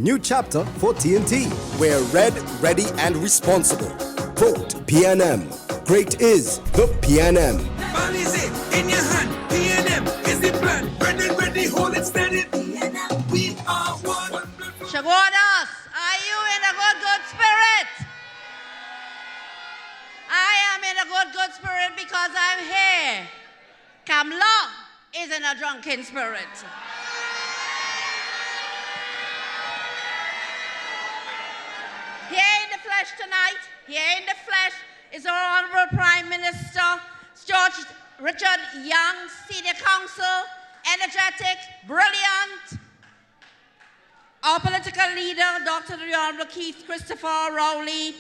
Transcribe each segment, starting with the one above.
new chapter for TNT. We're red, ready, and responsible. Vote PNM. Great is the PNM. Ball is it in your hand. PNM is the plan. Ready, hold it steady. PNM, we are one. Chaguanas, are you in a good spirit? I am in a good spirit because I'm here. Kamla is in a drunken spirit. Here in the flesh tonight, here in the flesh, is our Honorable Prime Minister, George Richard Young, Senior Counsel, energetic, brilliant. Our political leader, Dr. the Honorable Keith Christopher Rowley,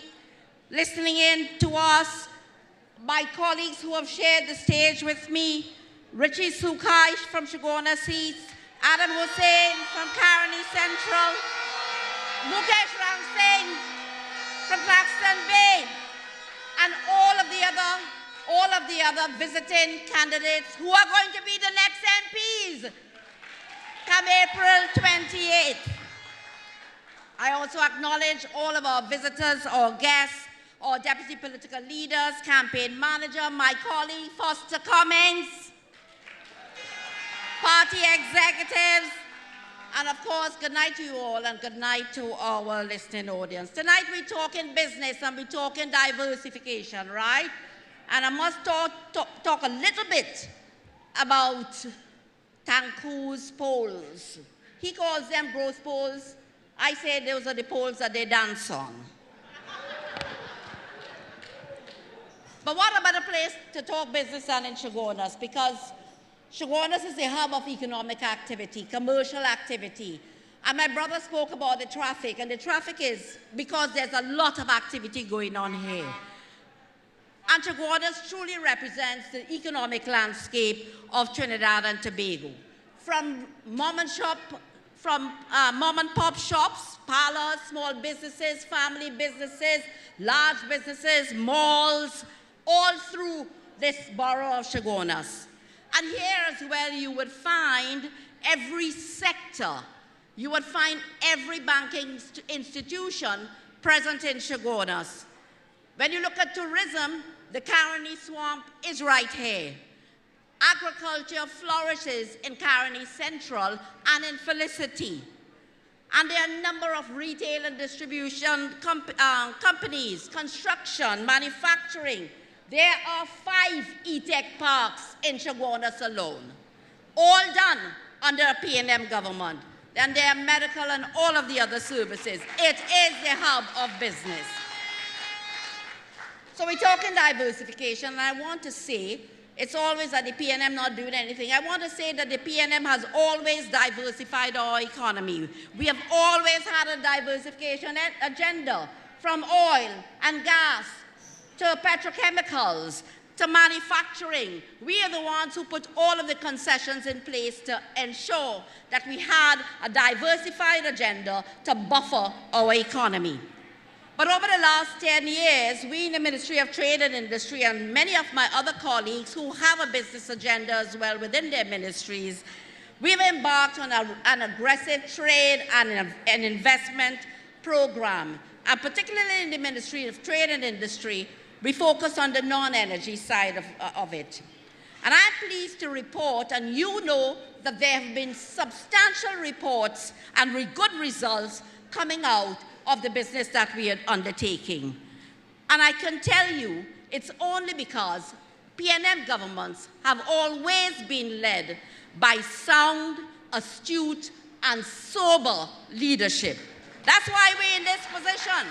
listening in to us. My colleagues who have shared the stage with me, Richie Sukai from Chaguanas East, Adam Hussain from Caroni Central, Mukesh Ram Singh from Claxton Bay, and all of the other visiting candidates who are going to be the next MPs come April 28th. I also acknowledge all of our visitors, our guests, our deputy political leaders, campaign manager, my colleague Foster Cummings, party executives, and of course, good night to you all and good night to our listening audience. Tonight we're talking business and we're talking diversification, right? And I must talk a little bit about Tanku's polls. He calls them growth polls. I say those are the polls that they dance on. But what a better place to talk business than in Chaguanas, because Chaguanas is the hub of economic activity, commercial activity. And my brother spoke about the traffic, and the traffic is because there's a lot of activity going on here. And Chaguanas truly represents the economic landscape of Trinidad and Tobago. From mom and pop shops, parlors, small businesses, family businesses, large businesses, malls, all through this borough of Chaguanas. And here as well, you would find every sector. You would find every banking institution present in Chaguanas. When you look at tourism, the Caroni Swamp is right here. Agriculture flourishes in Caroni Central and in Felicity. And there are a number of retail and distribution companies, construction, manufacturing. There are 5 e-tech parks in Chaguanas alone, all done under a PNM government. And there are medical and all of the other services. It is the hub of business. So we're talking diversification, and I want to say, it's always that the PNM not doing anything. I want to say that the PNM has always diversified our economy. We have always had a diversification agenda, from oil and gas to petrochemicals, to manufacturing. We are the ones who put all of the concessions in place to ensure that we had a diversified agenda to buffer our economy. But over the last 10 years, we in the Ministry of Trade and Industry and many of my other colleagues who have a business agenda as well within their ministries, we've embarked on an aggressive trade and an investment program. And particularly in the Ministry of Trade and Industry, we focus on the non-energy side of it. And I'm pleased to report, and you know that there have been substantial reports and good results coming out of the business that we are undertaking. And I can tell you, it's only because PNM governments have always been led by sound, astute, and sober leadership. That's why we're in this position.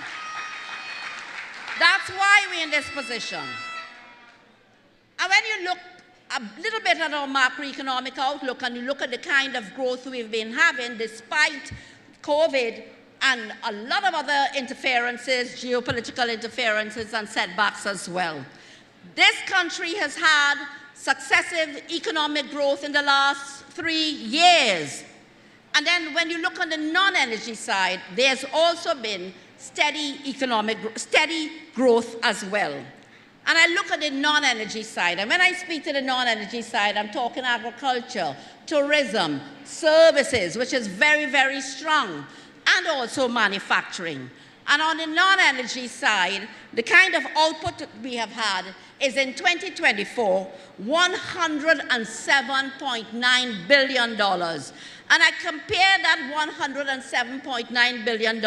That's why we're in this position. And when you look a little bit at our macroeconomic outlook and you look at the kind of growth we've been having despite COVID and a lot of other interferences, geopolitical interferences and setbacks as well. This country has had successive economic growth in the last 3 years. And then when you look on the non-energy side, there's also been steady growth as well. And I look at the non-energy side, and when I speak to the non-energy side, I'm talking agriculture, tourism, services, which is very, very strong, and also manufacturing. And on the non-energy side, the kind of output that we have had is in 2024, $107.9 billion. And I compare that $107.9 billion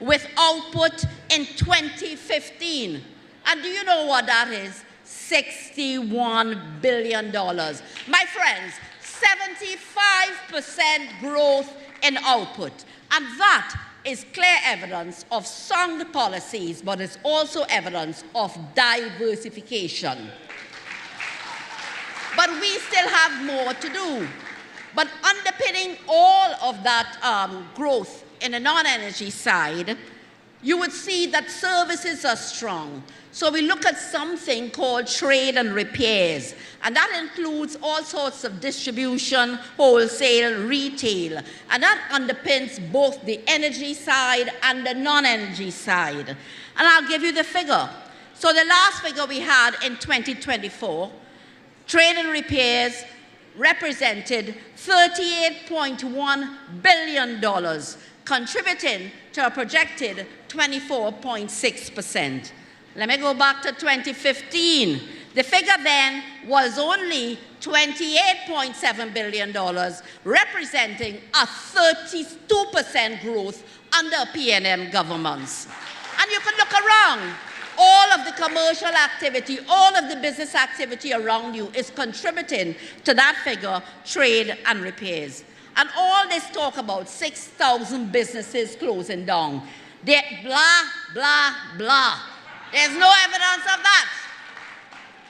with output in 2015. And do you know what that is? $61 billion. My friends, 75% growth in output. And that is clear evidence of sound policies, but it's also evidence of diversification. But we still have more to do. But underpinning all of that growth in the non-energy side, you would see that services are strong. So we look at something called trade and repairs, and that includes all sorts of distribution, wholesale, retail, and that underpins both the energy side and the non-energy side. And I'll give you the figure. So the last figure we had in 2024, trade and repairs represented $38.1 billion, contributing to a projected 24.6%. Let me go back to 2015. The figure then was only $28.7 billion, representing a 32% growth under PNM governments. And you can look around. All of the commercial activity, all of the business activity around you is contributing to that figure, trade and repairs. And all this talk about 6,000 businesses closing down, they're blah, blah, blah. There's no evidence of that.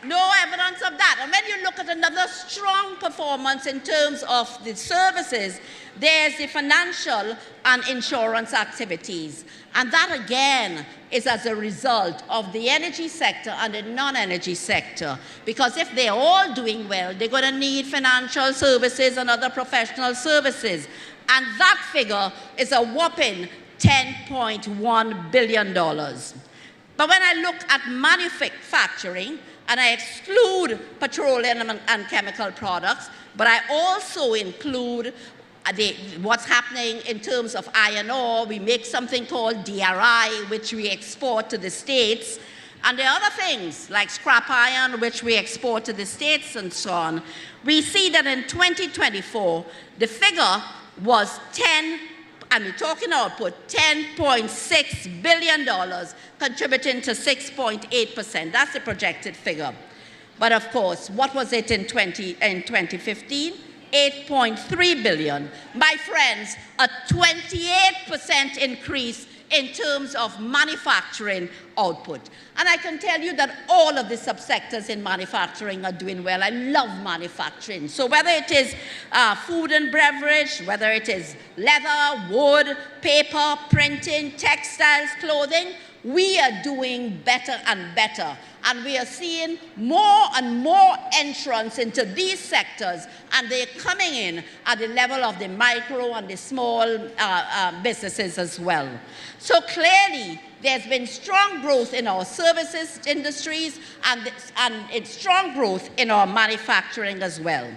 No evidence of that. And when you look at another strong performance in terms of the services, there's the financial and insurance activities. And that, again, is as a result of the energy sector and the non-energy sector. Because if they're all doing well, they're going to need financial services and other professional services. And that figure is a whopping $10.1 billion. But when I look at manufacturing, and I exclude petroleum and chemical products, but I also include what's happening in terms of iron ore. We make something called DRI, which we export to the States. And there are other things like scrap iron, which we export to the States and so on. We see that in 2024, the figure was and we're talking output, $10.6 billion, contributing to 6.8%. That's the projected figure. But of course, what was it in 2015? $8.3 billion. My friends, a 28% increase in terms of manufacturing output. And I can tell you that all of the subsectors in manufacturing are doing well. I love manufacturing. So whether it is food and beverage, whether it is leather, wood, paper, printing, textiles, clothing, we are doing better and better. And we are seeing more and more entrance into these sectors, and they're coming in at the level of the micro and the small businesses as well. So clearly, there's been strong growth in our services industries and it's strong growth in our manufacturing as well.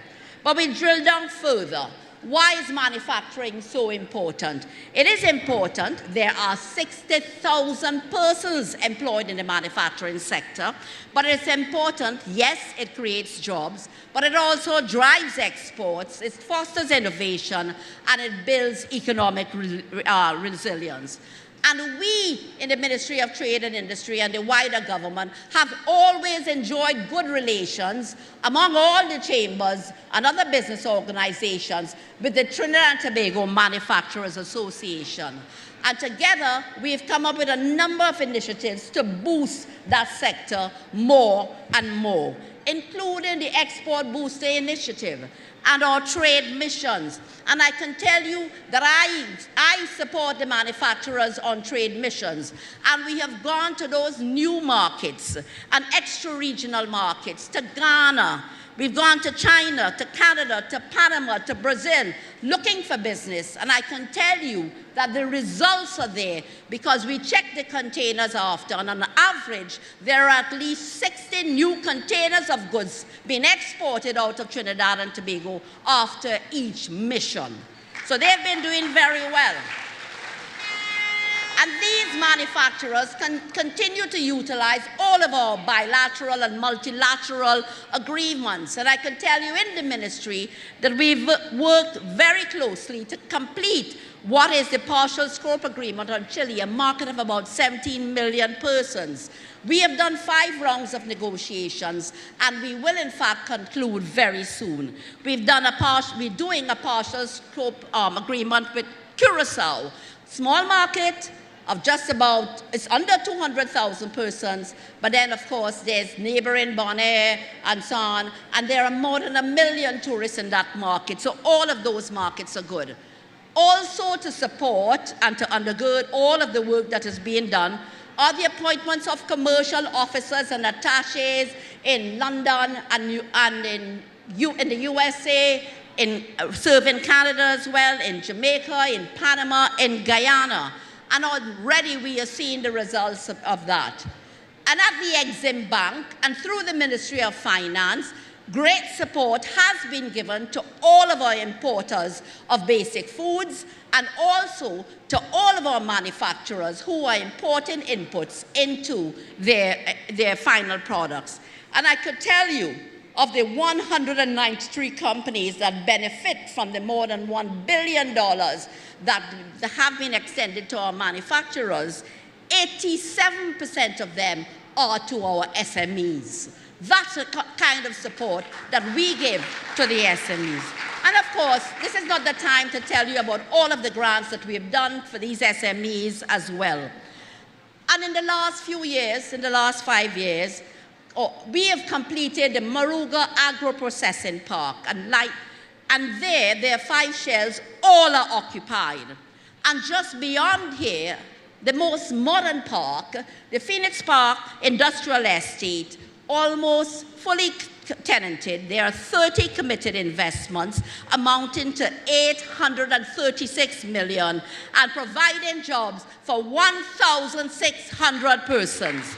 But we drill down further. Why is manufacturing so important? It is important. There are 60,000 persons employed in the manufacturing sector, but it's important. Yes, it creates jobs, but it also drives exports, it fosters innovation, and it builds economic resilience. And we in the Ministry of Trade and Industry and the wider government have always enjoyed good relations among all the chambers and other business organizations with the Trinidad and Tobago Manufacturers Association. And together, we've come up with a number of initiatives to boost that sector more and more, including the Export Booster Initiative and our trade missions. And I can tell you that I support the manufacturers on trade missions. And we have gone to those new markets and extra-regional markets, to Ghana. We've gone to China, to Canada, to Panama, to Brazil, looking for business. And I can tell you that the results are there because we check the containers after. And on average, there are at least 60 new containers of goods being exported out of Trinidad and Tobago after each mission. So they've been doing very well. manufacturers can continue to utilize all of our bilateral and multilateral agreements. And I can tell you in the ministry that we've worked very closely to complete what is the partial scope agreement on Chile, a market of about 17 million persons. We have done 5 rounds of negotiations, and we will in fact conclude very soon. We're doing a partial scope agreement with Curacao, small market of just about, it's under 200,000 persons, but then of course there's neighboring Bonaire and so on, and there are more than 1 million tourists in that market, so all of those markets are good. Also to support and to undergird all of the work that is being done are the appointments of commercial officers and attaches in London and in the USA, serving Canada as well, in Jamaica, in Panama, in Guyana. And already we are seeing the results of that. And at the Exim Bank and through the Ministry of Finance, great support has been given to all of our importers of basic foods and also to all of our manufacturers who are importing inputs into their final products. And I could tell you, of the 193 companies that benefit from the more than $1 billion that have been extended to our manufacturers, 87% of them are to our SMEs. That's the kind of support that we give to the SMEs. And of course, this is not the time to tell you about all of the grants that we have done for these SMEs as well. And in the last few years, in the last 5 years, we have completed the Maruga Agro-Processing Park. And there are 5 shells, all are occupied. And just beyond here, the most modern park, the Phoenix Park Industrial Estate, almost fully tenanted. There are 30 committed investments amounting to $836 million and providing jobs for 1,600 persons.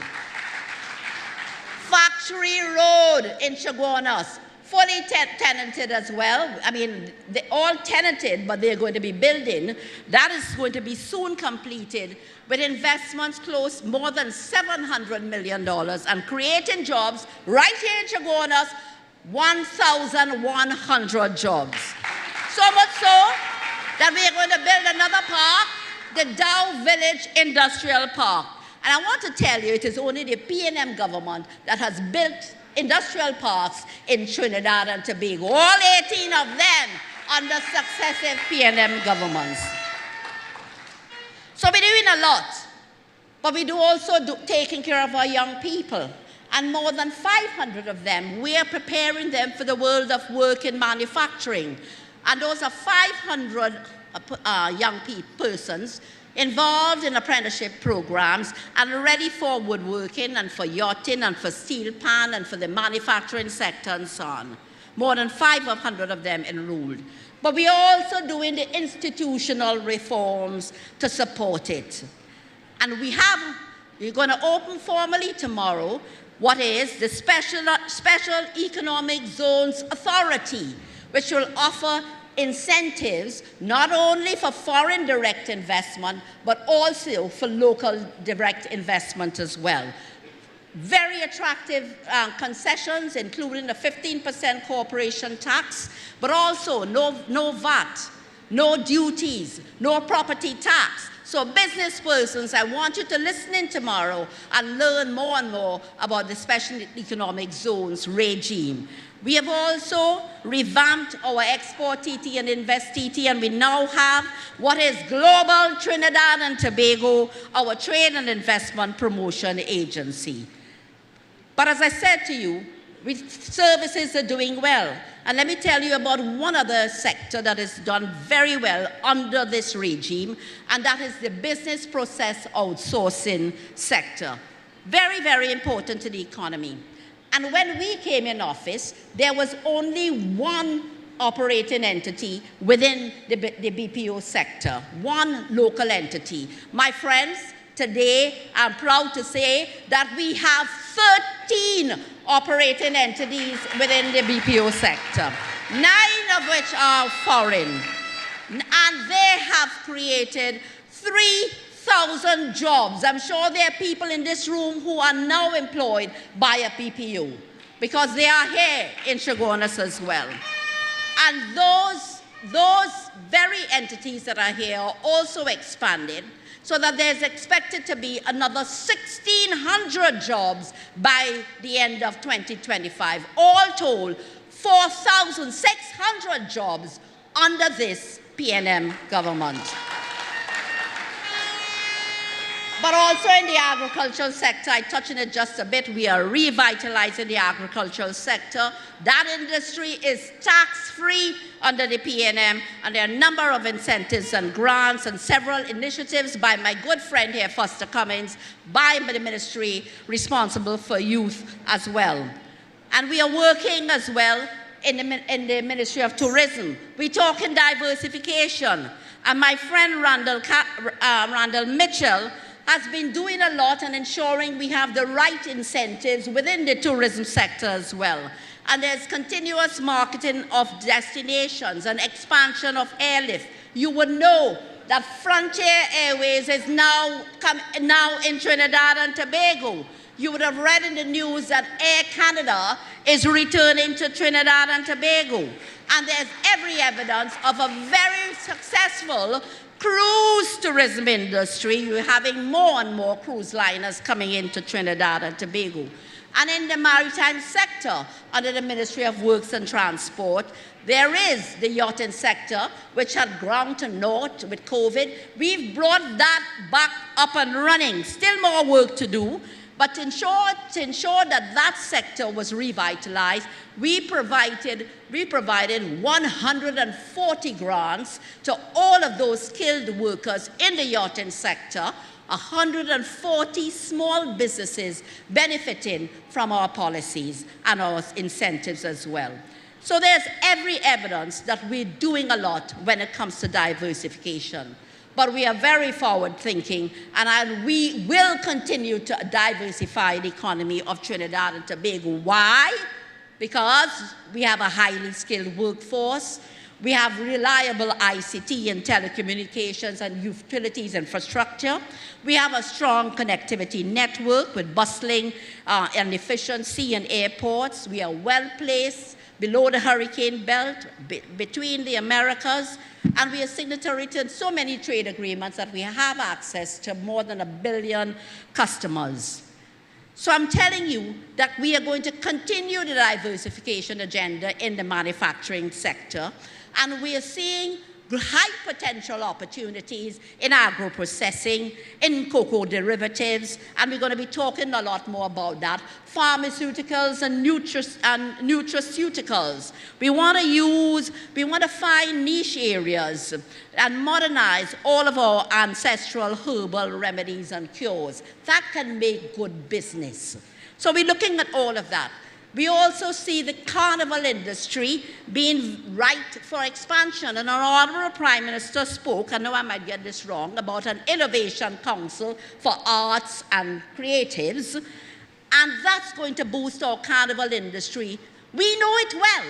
Factory Road in Chaguanas, fully tenanted as well. I mean, they're all tenanted, but they're going to be building. That is going to be soon completed with investments close more than $700 million and creating jobs right here in Chaguanas, 1,100 jobs. So much so that we are going to build another park, the Dow Village Industrial Park. And I want to tell you, it is only the PNM government that has built industrial parks in Trinidad and Tobago, all 18 of them under successive PNM governments. So we're doing a lot, but we do also taking care of our young people. And more than 500 of them, we are preparing them for the world of work in manufacturing. And those are 500 young persons involved in apprenticeship programs and ready for woodworking and for yachting and for steel pan and for the manufacturing sector and so on. More than 500 of them enrolled. But we are also doing the institutional reforms to support it. And we're going to open formally tomorrow what is the Special Economic Zones Authority, which will offer incentives not only for foreign direct investment, but also for local direct investment as well. Very attractive concessions, including the 15% corporation tax, but also no VAT, no duties, no property tax. So business persons, I want you to listen in tomorrow and learn more and more about the Special Economic Zones regime. We have also revamped our Export TT and Invest TT, and we now have what is Global Trinidad and Tobago, our Trade and Investment Promotion Agency. But as I said to you, services are doing well. And let me tell you about one other sector that is done very well under this regime, and that is the business process outsourcing sector. Very, very important to the economy. And when we came in office, there was only one operating entity within the BPO sector, one local entity. My friends, today I'm proud to say that we have 13 operating entities within the BPO sector, 9 of which are foreign. And they have created 3,000 4,000 jobs. I'm sure there are people in this room who are now employed by a PPU because they are here in Chaguanas as well. And those very entities that are here are also expanded so that there's expected to be another 1,600 jobs by the end of 2025. All told, 4,600 jobs under this PNM government. But also in the agricultural sector, I touched on it just a bit, we are revitalizing the agricultural sector. That industry is tax-free under the PNM, and there are a number of incentives and grants and several initiatives by my good friend here, Foster Cummings, by the ministry responsible for youth as well. And we are working as well in the Ministry of Tourism. We're talking diversification. And my friend Randall Mitchell has been doing a lot and ensuring we have the right incentives within the tourism sector as well. And there's continuous marketing of destinations and expansion of airlift. You would know that Frontier Airways is now in Trinidad and Tobago. You would have read in the news that Air Canada is returning to Trinidad and Tobago. And there's every evidence of a very successful cruise tourism industry. You're having more and more cruise liners coming into Trinidad and Tobago. And in the maritime sector, under the Ministry of Works and Transport, there is the yachting sector, which had ground to naught with COVID. We've brought that back up and running. Still more work to do. But to ensure that that sector was revitalized, we provided 140 grants to all of those skilled workers in the yachting sector, 140 small businesses benefiting from our policies and our incentives as well. So there's every evidence that we're doing a lot when it comes to diversification. But we are very forward-thinking, and we will continue to diversify the economy of Trinidad and Tobago. Why? Because we have a highly skilled workforce, we have reliable ICT and telecommunications and utilities infrastructure, we have a strong connectivity network with bustling and efficiency in airports, we are well-placed below the hurricane belt, between the Americas, and we are signatory to so many trade agreements that we have access to more than 1 billion customers. So I'm telling you that we are going to continue the diversification agenda in the manufacturing sector, and we are seeing high potential opportunities in agro-processing, in cocoa derivatives, and we're going to be talking a lot more about that, pharmaceuticals and nutraceuticals. We want to find niche areas and modernize all of our ancestral herbal remedies and cures. That can make good business. So we're looking at all of that. We also see the carnival industry being ripe for expansion. And our Honorable Prime Minister spoke, I know I might get this wrong, about an innovation council for arts and creatives. And that's going to boost our carnival industry. We know it well.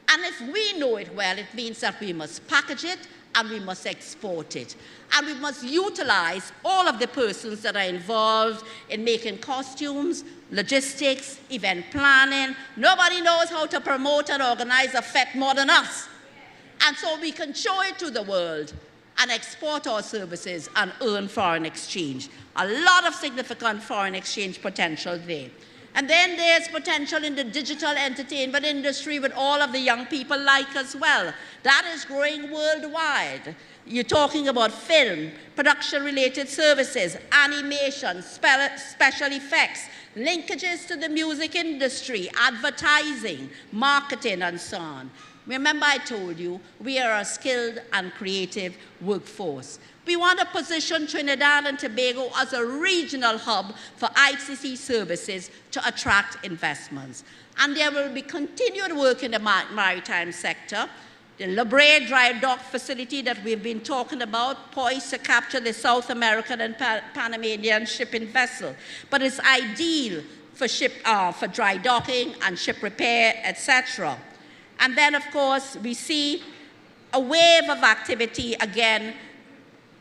And if we know it well, it means that we must package it and we must export it. And we must utilize all of the persons that are involved in making costumes, logistics, event planning. Nobody knows how to promote and organize a fete more than us. And so we can show it to the world and export our services and earn foreign exchange. A lot of significant foreign exchange potential there. And then there's potential in the digital entertainment industry with all of the young people like as well. That is growing worldwide. You're talking about film, production-related services, animation, special effects, linkages to the music industry, advertising, marketing, and so on. Remember I told you, we are a skilled and creative workforce. We want to position Trinidad and Tobago as a regional hub for ICC services to attract investments. And there will be continued work in the maritime sector. The La Brea dry dock facility that we've been talking about, poised to capture the South American and Panamanian shipping vessel. But it's ideal for dry docking and ship repair, etc. And then, of course, we see a wave of activity again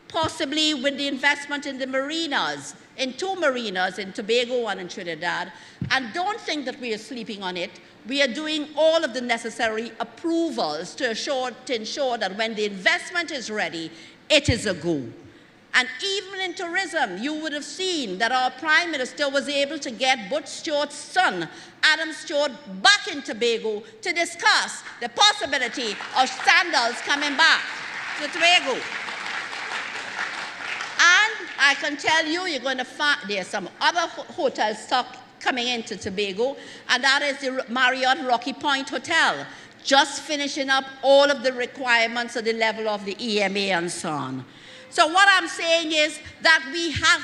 possibly with the investment in the marinas, in 2 marinas, in Tobago and in Trinidad. And don't think that we are sleeping on it. We are doing all of the necessary approvals to ensure that when the investment is ready, it is a go. And even in tourism, you would have seen that our Prime Minister was able to get Butch Stewart's son, Adam Stewart, back in Tobago to discuss the possibility of sandals coming back to Tobago. And I can tell you, you're going to find there's some other hotel stock coming into Tobago, and that is the Marriott Rocky Point Hotel, just finishing up all of the requirements at the level of the EMA and so on. So what I'm saying is that we have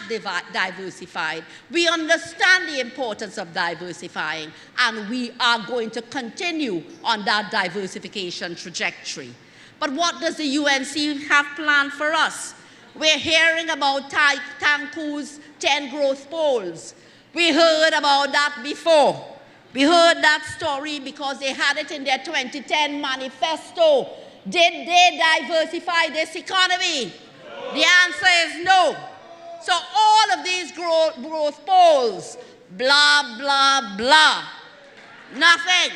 diversified. We understand the importance of diversifying, and we are going to continue on that diversification trajectory. But what does the UNC have planned for us? We're hearing about Tanku's 10 growth poles. We heard about that before. We heard that story because they had it in their 2010 manifesto. Did they diversify this economy? No. The answer is no. So all of these growth poles, blah, blah, blah, nothing.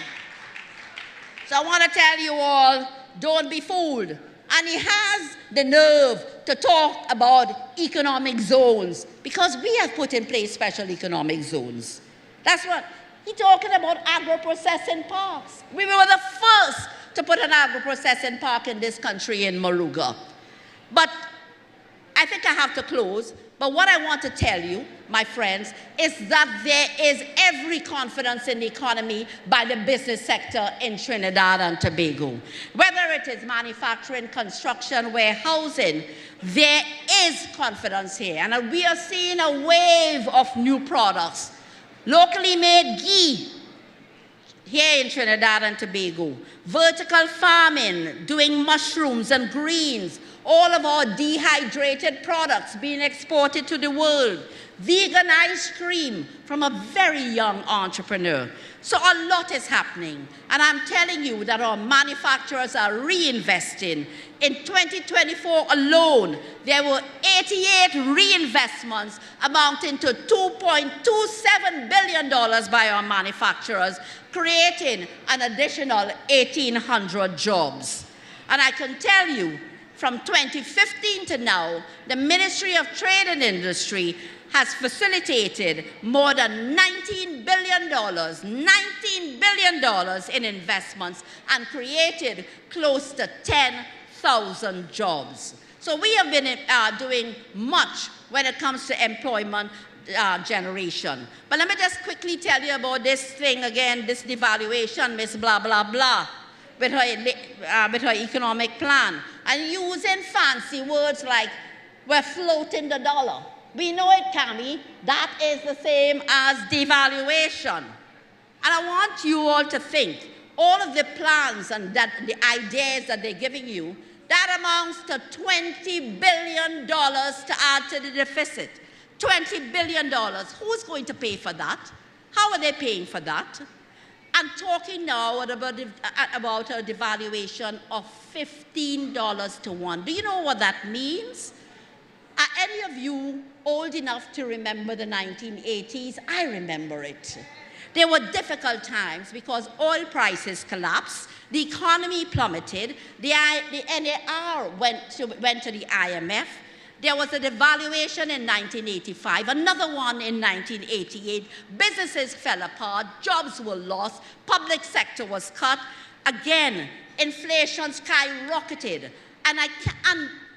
So I want to tell you all, don't be fooled. And he has the nerve to talk about economic zones because we have put in place special economic zones. That's what he's talking about, agro-processing parks. We were the first to put an agro-processing park in this country in Moruga. But I think I have to close. But what I want to tell you, my friends, is that there is every confidence in the economy by the business sector in Trinidad and Tobago. Whether it is manufacturing, construction, warehousing, there is confidence here. And we are seeing a wave of new products. Locally made ghee here in Trinidad and Tobago. Vertical farming, doing mushrooms and greens. All of our dehydrated products being exported to the world. Vegan ice cream from a very young entrepreneur. So a lot is happening. And I'm telling you that our manufacturers are reinvesting. In 2024 alone, there were 88 reinvestments amounting to $2.27 billion by our manufacturers, creating an additional 1,800 jobs. And I can tell you, from 2015 to now, the Ministry of Trade and Industry has facilitated more than $19 billion in investments and created close to 10,000 jobs. So we have been doing much when it comes to employment generation. But let me just quickly tell you about this thing again, this devaluation, Miss blah, blah, blah, with her economic plan. And using fancy words like, we're floating the dollar. We know it, Cami. That is the same as devaluation. And I want you all to think, all of the plans and the ideas that they're giving you, that amounts to $20 billion to add to the deficit. $20 billion. Who's going to pay for that? How are they paying for that? I'm talking now about a devaluation of $15 to 1. Do you know what that means? Are any of you old enough to remember the 1980s? I remember it. There were difficult times because oil prices collapsed, the economy plummeted, the NAR went to the IMF. There was a devaluation in 1985, another one in 1988. Businesses fell apart, jobs were lost, public sector was cut. Again, inflation skyrocketed. And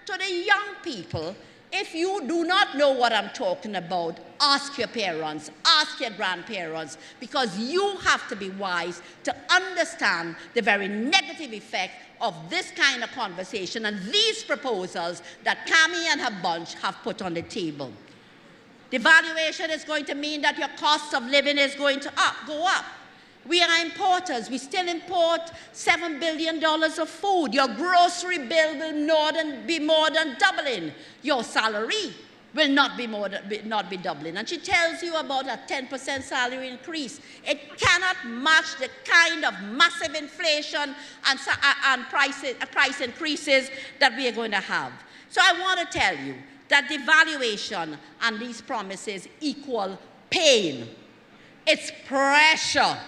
to the young people, if you do not know what I'm talking about, ask your parents, ask your grandparents, because you have to be wise to understand the very negative effect of this kind of conversation and these proposals that Cami and her bunch have put on the table. Devaluation is going to mean that your cost of living is going to go up. We are importers. We still import $7 billion of food. Your grocery bill will be more than doubling. Your salary will not be doubling. And she tells you about a 10% salary increase. It cannot match the kind of massive inflation and price increases that we are going to have. So I want to tell you that devaluation and these promises equal pain. It's pressure.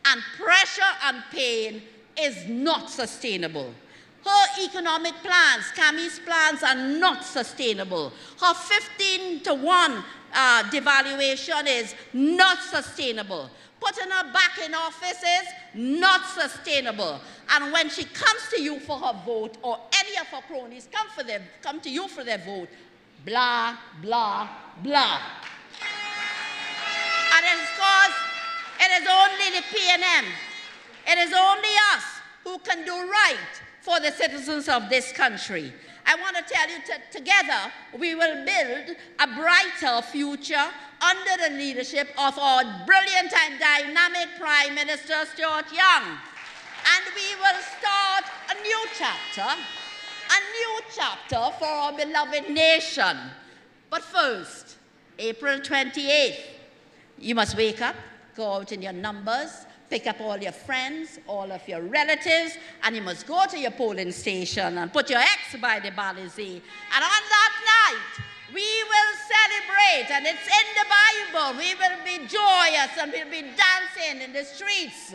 And pressure and pain is not sustainable. Her economic plans, Cammie's plans, are not sustainable. Her 15-to-1 devaluation is not sustainable. Putting her back in office is not sustainable. And when she comes to you for her vote, or any of her cronies come to you for their vote, blah, blah, blah. And it's because it is only the PNM, it is only us who can do right for the citizens of this country. I want to tell you, together we will build a brighter future under the leadership of our brilliant and dynamic Prime Minister, Stuart Young. And we will start a new chapter for our beloved nation. But first, April 28th, you must wake up, go out in your numbers, pick up all your friends, all of your relatives, and you must go to your polling station and put your X by the balizy. And on that night, we will celebrate, and it's in the Bible. We will be joyous and we'll be dancing in the streets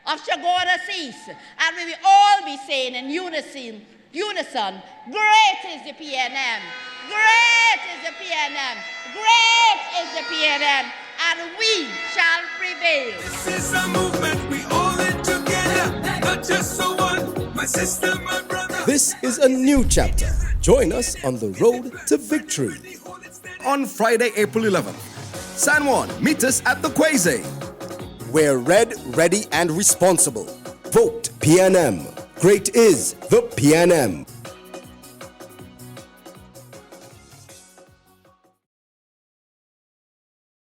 of Chaguanas East, and we will all be saying in unison, great is the PNM, great is the PNM, great is the PNM, and we shall prevail. This is a movement, we all in together, not just so one, my sister, my brother. This is a new chapter. Join us on the road to victory. On Friday, April 11th, San Juan, meet us at the Quasi. We're red, ready, and responsible. Vote PNM. Great is the PNM.